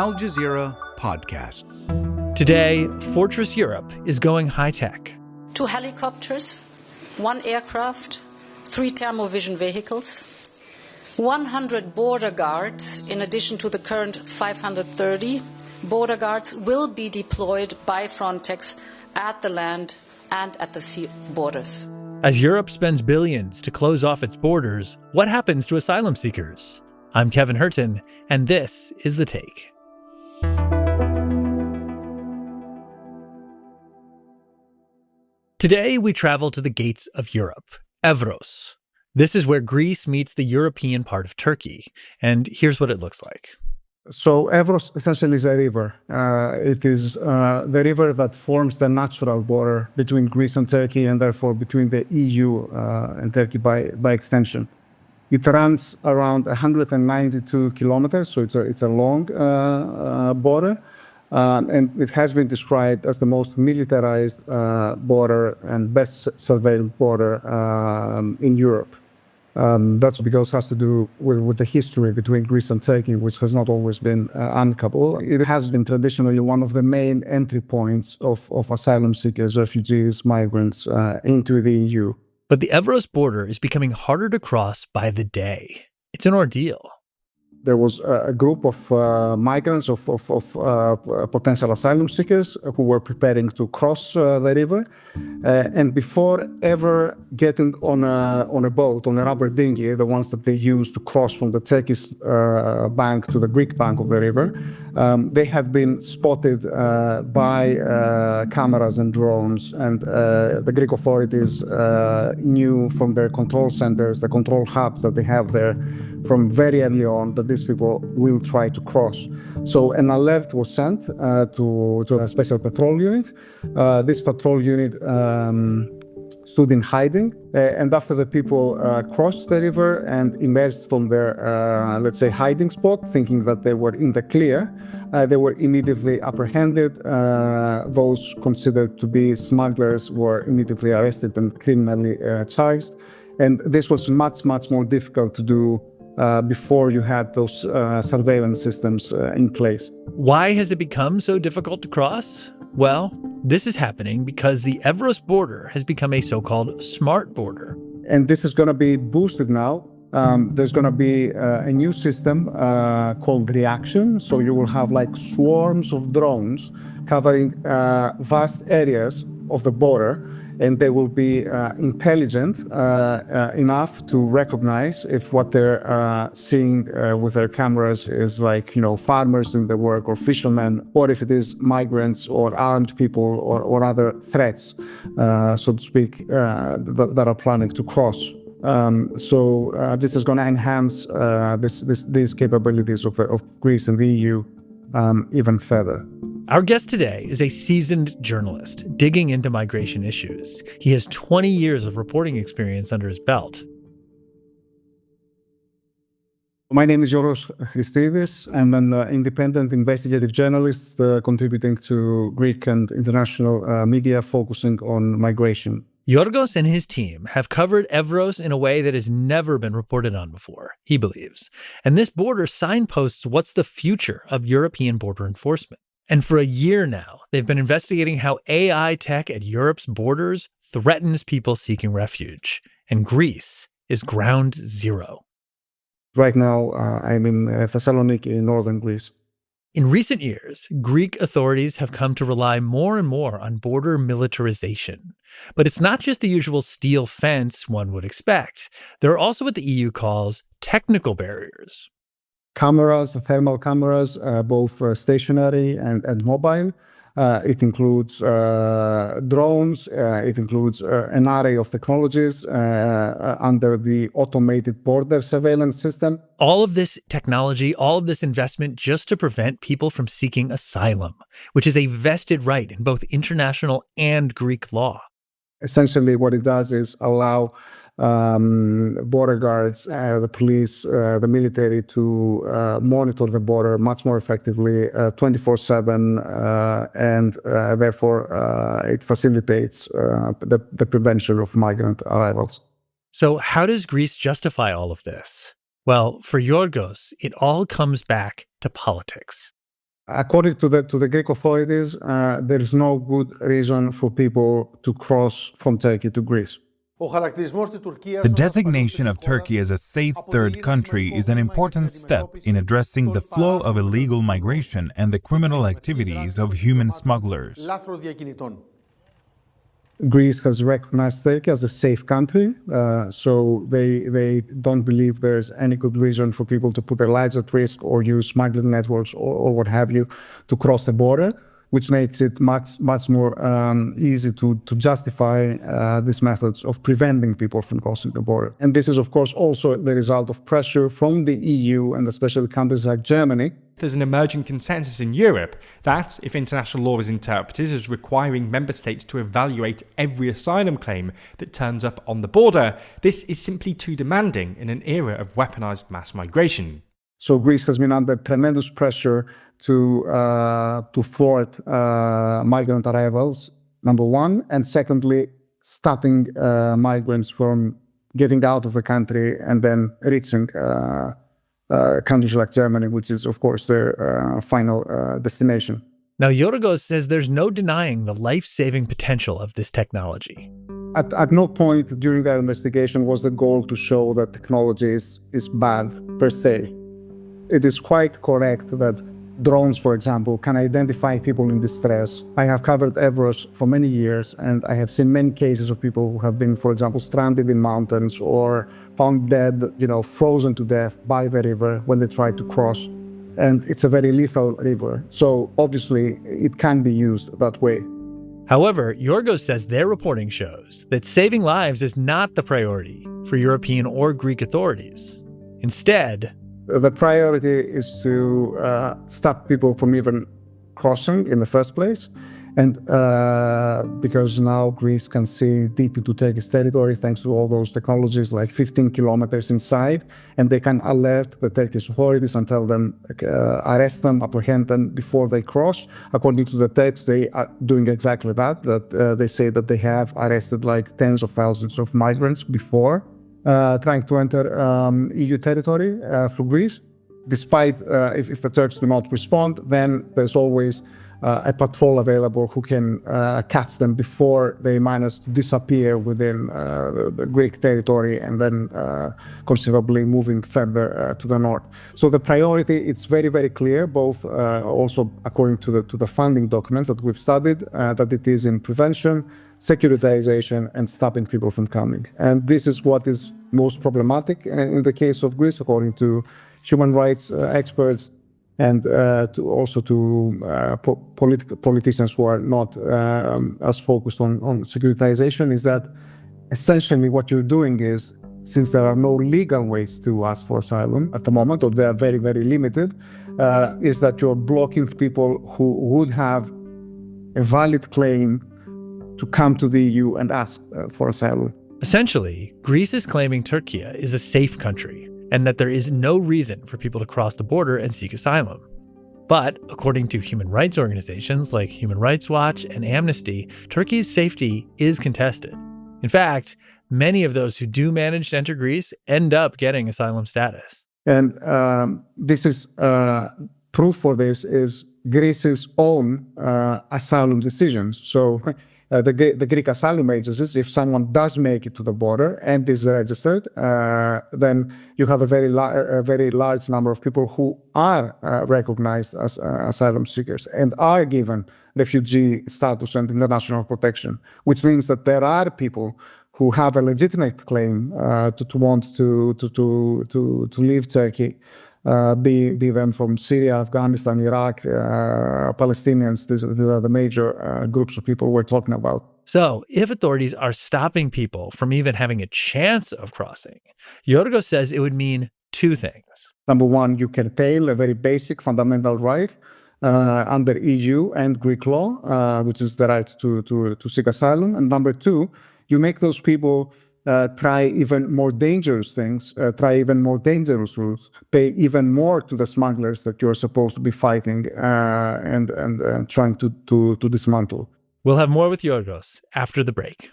Al Jazeera podcasts. Today, Fortress Europe is going high-tech. 2 helicopters, 1 aircraft, 3 thermovision vehicles, 100 border guards, in addition to the current 530 border guards, will be deployed by Frontex at the land and at the sea borders. As Europe spends billions to close off its borders, what happens to asylum seekers? I'm Kevin Hirten, and this is The Take. Today, we travel to the gates of Europe, Evros. This is where Greece meets the European part of Turkey, and here's what it looks like. So Evros essentially is a river. It is the river that forms the natural border between Greece and Turkey, and therefore between the EU and Turkey by extension. It runs around 192 kilometers, so it's a long border. And it has been described as the most militarized border and best surveilled border in Europe. That's because it has to do with the history between Greece and Turkey, which has not always been amicable. It has been traditionally one of the main entry points of asylum seekers, refugees, migrants into the EU. But the Evros border is becoming harder to cross by the day. It's an ordeal. There was a group of migrants, of potential asylum seekers who were preparing to cross the river. And before ever getting on a boat, on a rubber dinghy, the ones that they use to cross from the Turkish bank to the Greek bank of the river, they had been spotted by cameras and drones. And the Greek authorities knew from their control centers, the control hubs that they have there, from very early on that these people will try to cross. So an alert was sent to a special patrol unit. This patrol unit stood in hiding. And after the people crossed the river and emerged from their, let's say, hiding spot, thinking that they were in the clear, they were immediately apprehended. Those considered to be smugglers were immediately arrested and criminally charged. And this was much, much more difficult to do before you had those surveillance systems in place. Why has it become so difficult to cross? Well, this is happening because the Evros border has become a so-called smart border. And this is going to be boosted now. There's going to be a new system called Reaction. So you will have like swarms of drones covering vast areas of the border. And they will be intelligent enough to recognize if what they're seeing with their cameras is like, farmers doing the work or fishermen, or if it is migrants or armed people or other threats, so to speak, that are planning to cross. So this is going to enhance these capabilities of Greece and the EU even further. Our guest today is a seasoned journalist digging into migration issues. He has 20 years of reporting experience under his belt. My name is Giorgos Christides. I'm an independent investigative journalist contributing to Greek and international media focusing on migration. Giorgos and his team have covered Evros in a way that has never been reported on before, he believes. And this border signposts what's the future of European border enforcement. And for a year now, they've been investigating how AI tech at Europe's borders threatens people seeking refuge. And Greece is ground zero. Right now, I'm in Thessaloniki, in northern Greece. In recent years, Greek authorities have come to rely more and more on border militarization. But it's not just the usual steel fence one would expect. There are also what the EU calls technical barriers. Cameras, thermal cameras, both stationary and mobile. It includes drones. It includes an array of technologies under the automated border surveillance system. All of this technology, all of this investment just to prevent people from seeking asylum, which is a vested right in both international and Greek law. Essentially, what it does is allow border guards, the police, the military to monitor the border much more effectively 24/7, and therefore it facilitates the prevention of migrant arrivals. So how does Greece justify all of this? Well, for Giorgos, it all comes back to politics. According to the Greek authorities, there is no good reason for people to cross from Turkey to Greece. The designation of Turkey as a safe third country is an important step in addressing the flow of illegal migration and the criminal activities of human smugglers. Greece has recognized Turkey as a safe country, so they don't believe there's any good reason for people to put their lives at risk or use smuggling networks or what have you to cross the border, which makes it much more easy to justify these methods of preventing people from crossing the border. And this is, of course, also the result of pressure from the EU and especially countries like Germany. There's an emerging consensus in Europe that, if international law is interpreted as requiring member states to evaluate every asylum claim that turns up on the border, this is simply too demanding in an era of weaponized mass migration. So Greece has been under tremendous pressure to thwart migrant arrivals, number one, and secondly, stopping migrants from getting out of the country and then reaching countries like Germany, which is, of course, their final destination. Now, Giorgos says there's no denying the life-saving potential of this technology. At no point during that investigation was the goal to show that technology is bad per se. It is quite correct that drones, for example, can identify people in distress. I have covered Evros for many years, and I have seen many cases of people who have been, for example, stranded in mountains or found dead, frozen to death by the river when they try to cross. And it's a very lethal river. So obviously, it can be used that way. However, Giorgos says their reporting shows that saving lives is not the priority for European or Greek authorities. Instead, the priority is to stop people from even crossing in the first place. And because now Greece can see deep into Turkish territory thanks to all those technologies like 15 kilometers inside, and they can alert the Turkish authorities and tell them, arrest them, apprehend them before they cross. According to the Turks, they are doing exactly that they say that they have arrested like tens of thousands of migrants before trying to enter EU territory through Greece. Despite if the Turks do not respond, then there's always a patrol available who can catch them before they manage to disappear within the Greek territory and then conceivably moving further to the north. So the priority, it's very, very clear, both also according to the funding documents that we've studied, that it is in prevention, securitization, and stopping people from coming. And this is what is most problematic in the case of Greece, according to human rights experts, and to politicians who are not as focused on securitization, is that essentially what you're doing is, since there are no legal ways to ask for asylum at the moment, or they are very, very limited, is that you're blocking people who would have a valid claim to come to the EU and ask for asylum. Essentially, Greece is claiming Turkey is a safe country and that there is no reason for people to cross the border and seek asylum. But according to human rights organizations like Human Rights Watch and Amnesty, Turkey's safety is contested. In fact, many of those who do manage to enter Greece end up getting asylum status. And this is proof for this is Greece's own asylum decisions. So the Greek asylum agencies, if someone does make it to the border and is registered, then you have a very large number of people who are recognized as asylum seekers and are given refugee status and international protection, which means that there are people who have a legitimate claim to want to leave Turkey, be them from Syria, Afghanistan, Iraq, Palestinians. These are the major groups of people we're talking about. So if authorities are stopping people from even having a chance of crossing, Giorgos says it would mean two things. Number one, you curtail a very basic fundamental right under EU and Greek law, which is the right to seek asylum. And number two, you make those people try even more dangerous things, try even more dangerous routes, pay even more to the smugglers that you're supposed to be fighting and trying to dismantle. We'll have more with Giorgos after the break.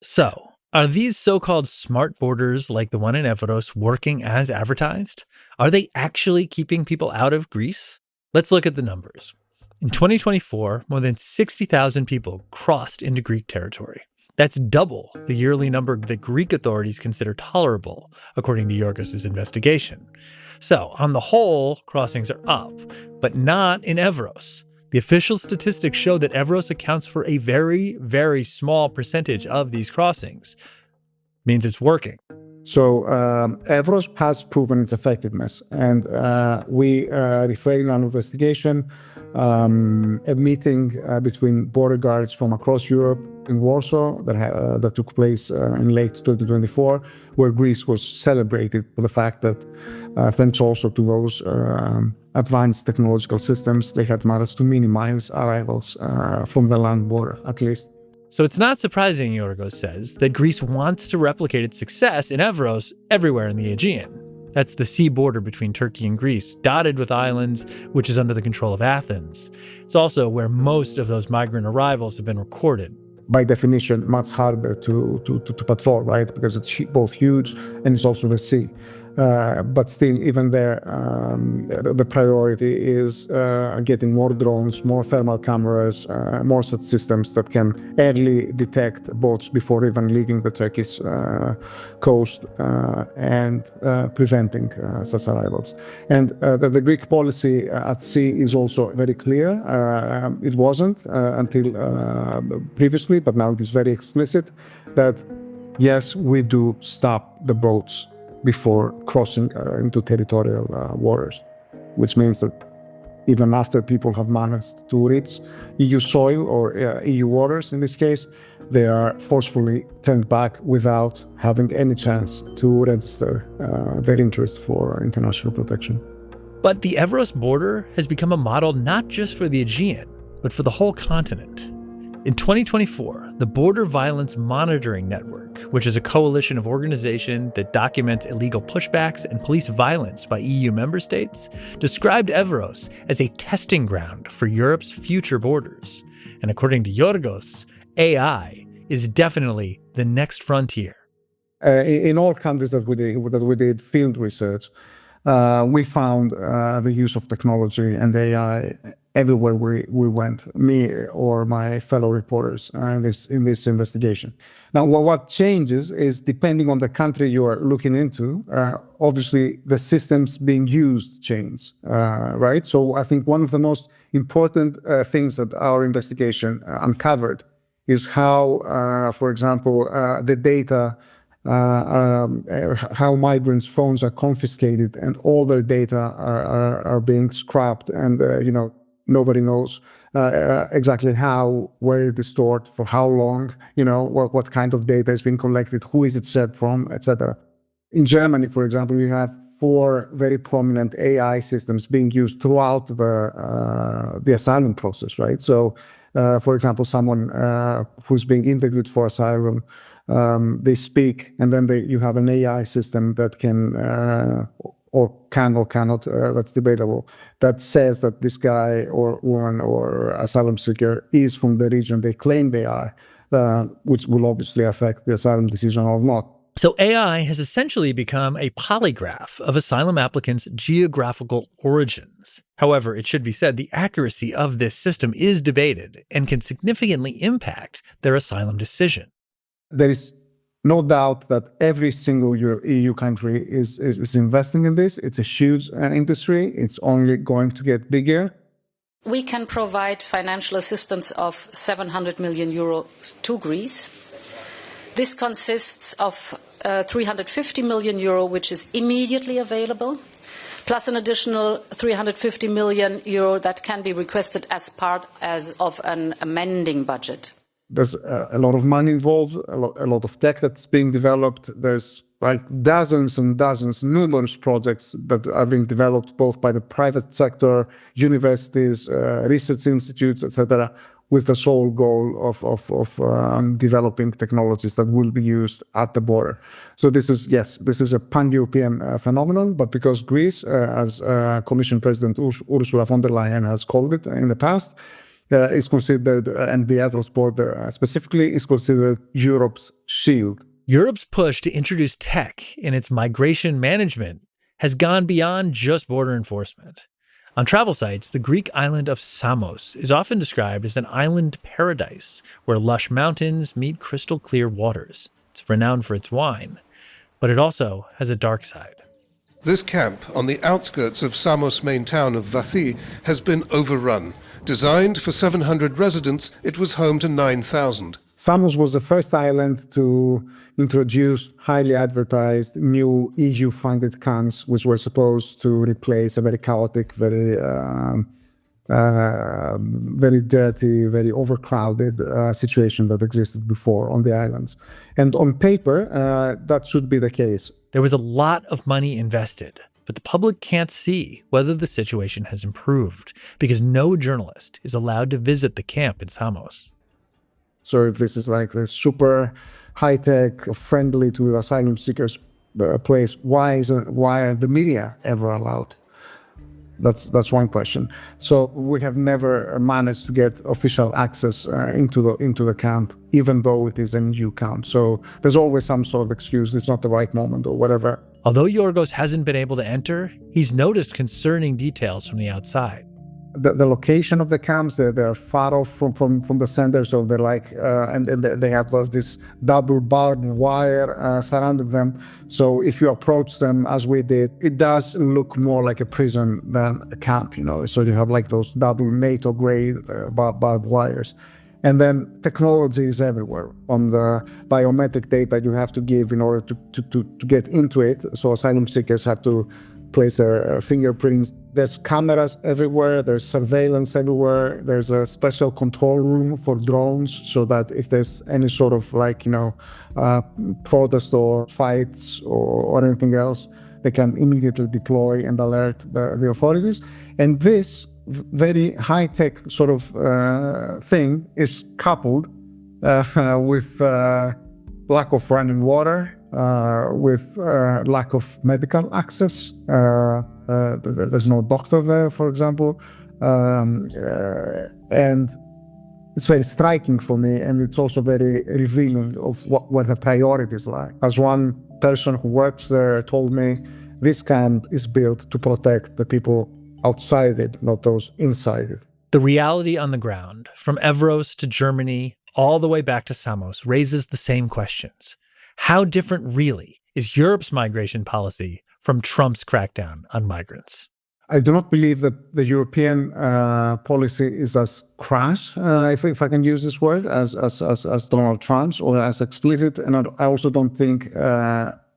So, Are these so-called smart borders like the one in Evros working as advertised? Are they actually keeping people out of Greece? Let's look at the numbers. In 2024, more than 60,000 people crossed into Greek territory. That's double the yearly number that Greek authorities consider tolerable, according to Giorgos' investigation. So, on the whole, crossings are up, but not in Evros. The official statistics show that Evros accounts for a very, very small percentage of these crossings. Means it's working. So Evros has proven its effectiveness, and we refer in our investigation a meeting between border guards from across Europe in Warsaw that took place in late 2024, where Greece was celebrated for the fact that thanks also to those advanced technological systems, they had managed to minimize arrivals from the land border, at least. So it's not surprising, Giorgos says, that Greece wants to replicate its success in Evros everywhere in the Aegean. That's the sea border between Turkey and Greece, dotted with islands, which is under the control of Athens. It's also where most of those migrant arrivals have been recorded. By definition, much harder to patrol, right? Because it's both huge and it's also the sea. But still, even there, the priority is getting more drones, more thermal cameras, more such systems that can early detect boats before even leaving the Turkish coast and preventing such arrivals. And the Greek policy at sea is also very clear. It wasn't until previously, but now it is very explicit that, yes, we do stop the boats before crossing into territorial waters, which means that even after people have managed to reach EU soil or EU waters in this case, they are forcefully turned back without having any chance to register their interest for international protection. But the Evros border has become a model not just for the Aegean, but for the whole continent. In 2024, the Border Violence Monitoring Network, which is a coalition of organizations that documents illegal pushbacks and police violence by EU member states, described Evros as a testing ground for Europe's future borders. And according to Giorgos, AI is definitely the next frontier. In all countries that we did field research, we found the use of technology and AI everywhere we went, me or my fellow reporters in this investigation. Now, what changes is depending on the country you are looking into, obviously the systems being used change, right? So I think one of the most important things that our investigation uncovered is how, for example, the data, how migrants' phones are confiscated and all their data are being scrapped, and nobody knows exactly how, where it is stored, for how long, what kind of data is being collected, who is it shared from, etc. In Germany, for example, we have 4 very prominent AI systems being used throughout the asylum process, right? So, for example, someone who's being interviewed for asylum, they speak, and then you have an AI system that can or cannot, that's debatable, that says that this guy or woman or asylum seeker is from the region they claim they are, which will obviously affect the asylum decision or not. So AI has essentially become a polygraph of asylum applicants' geographical origins. However, it should be said the accuracy of this system is debated and can significantly impact their asylum decision. There is no doubt that every single EU country is investing in this. It's a huge industry. It's only going to get bigger. We can provide financial assistance of 700 million euro to Greece. This consists of 350 million euro, which is immediately available, plus an additional 350 million euro that can be requested as part of an amending budget. There's a lot of money involved, a lot of tech that's being developed. There's like dozens and dozens, numerous projects that are being developed both by the private sector, universities, research institutes, etc., with the sole goal of developing technologies that will be used at the border. So this is a pan-European phenomenon, but because Greece, as Commission President Ursula von der Leyen has called it in the past, is considered, and the Evros border specifically, is considered Europe's shield. Europe's push to introduce tech in its migration management has gone beyond just border enforcement. On travel sites, the Greek island of Samos is often described as an island paradise where lush mountains meet crystal clear waters. It's renowned for its wine, but it also has a dark side. This camp on the outskirts of Samos' main town of Vathi has been overrun. Designed for 700 residents, it was home to 9,000. Samos was the first island to introduce highly advertised new EU-funded camps, which were supposed to replace a very chaotic, very dirty, very overcrowded situation that existed before on the islands. And on paper, that should be the case. There was a lot of money invested, but the public can't see whether the situation has improved because no journalist is allowed to visit the camp in Samos. So if this is like this super high-tech, friendly to asylum seekers place, why are the media ever allowed? That's one question. So we have never managed to get official access into the camp, even though it is a new camp. So there's always some sort of excuse. It's not the right moment or whatever. Although Giorgos hasn't been able to enter, he's noticed concerning details from the outside. The location of the camps, they're far off from the center, so they're like, and they have this double barbed wire surrounding them. So if you approach them, as we did, it does look more like a prison than a camp, you know. So you have like those double NATO-grade barbed wires. And then technology is everywhere. On the biometric data you have to give in order to get into it, so asylum seekers have to place their fingerprints. There's cameras everywhere, there's surveillance everywhere, there's a special control room for drones so that if there's any sort of protest or fights or anything else, they can immediately deploy and alert the authorities. And this very high-tech sort of thing is coupled with lack of running water, with lack of medical access. There's no doctor there, for example. And it's very striking for me, and it's also very revealing of what the priorities are. As one person who works there told me, this camp is built to protect the people outside it, not those inside it. The reality on the ground, from Evros to Germany, all the way back to Samos, raises the same questions. How different, really, is Europe's migration policy from Trump's crackdown on migrants? I do not believe that the European policy is as crass, if I can use this word, as Donald Trump's, or as explicit. And I also don't think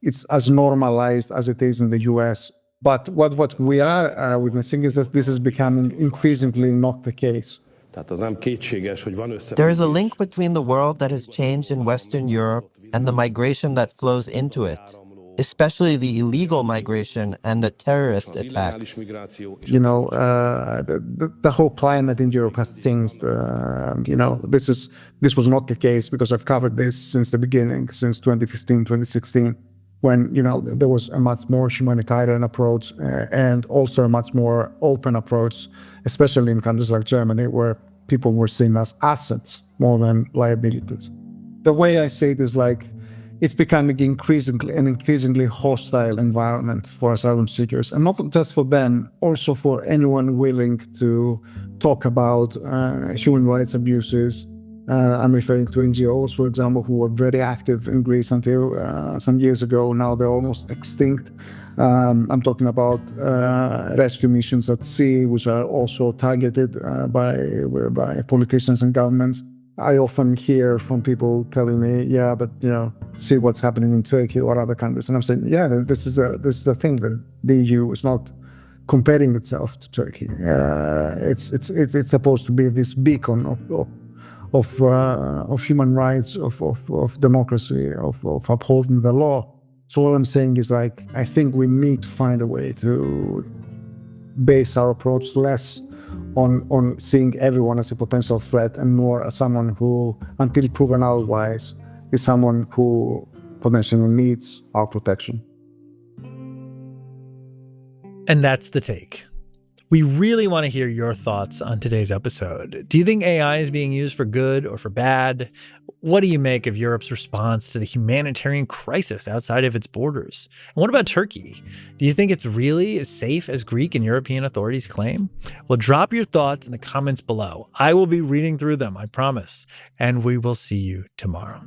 it's as normalized as it is in the US. But what we are witnessing is that this is becoming increasingly not the case. There is a link between the world that has changed in Western Europe and the migration that flows into it, especially the illegal migration and the terrorist attacks. You know, the whole climate in Europe has changed. You know, this was not the case because I've covered this since the beginning, since 2015, 2016, when, you know, there was a much more humanitarian approach and also a much more open approach, especially in countries like Germany, where people were seen as assets more than liabilities. The way I say it is like, it's becoming an increasingly hostile environment for asylum seekers, and not just for them, also for anyone willing to talk about human rights abuses. I'm referring to NGOs, for example, who were very active in Greece until some years ago. Now they're almost extinct. I'm talking about rescue missions at sea, which are also targeted by politicians and governments. I often hear from people telling me, yeah, but, you know, see what's happening in Turkey or other countries. And I'm saying, yeah, this is a thing that the EU is not comparing itself to Turkey. It's supposed to be this beacon of human rights, of democracy, of upholding the law. So what I'm saying is, like, I think we need to find a way to base our approach less on seeing everyone as a potential threat and more as someone who, until proven otherwise, is someone who potentially needs our protection. And that's the take. We really want to hear your thoughts on today's episode. Do you think AI is being used for good or for bad? what do you make of Europe's response to the humanitarian crisis outside of its borders? And what about Turkey? Do you think it's really as safe as Greek and European authorities claim? Well, drop your thoughts in the comments below. I will be reading through them, I promise. And we will see you tomorrow.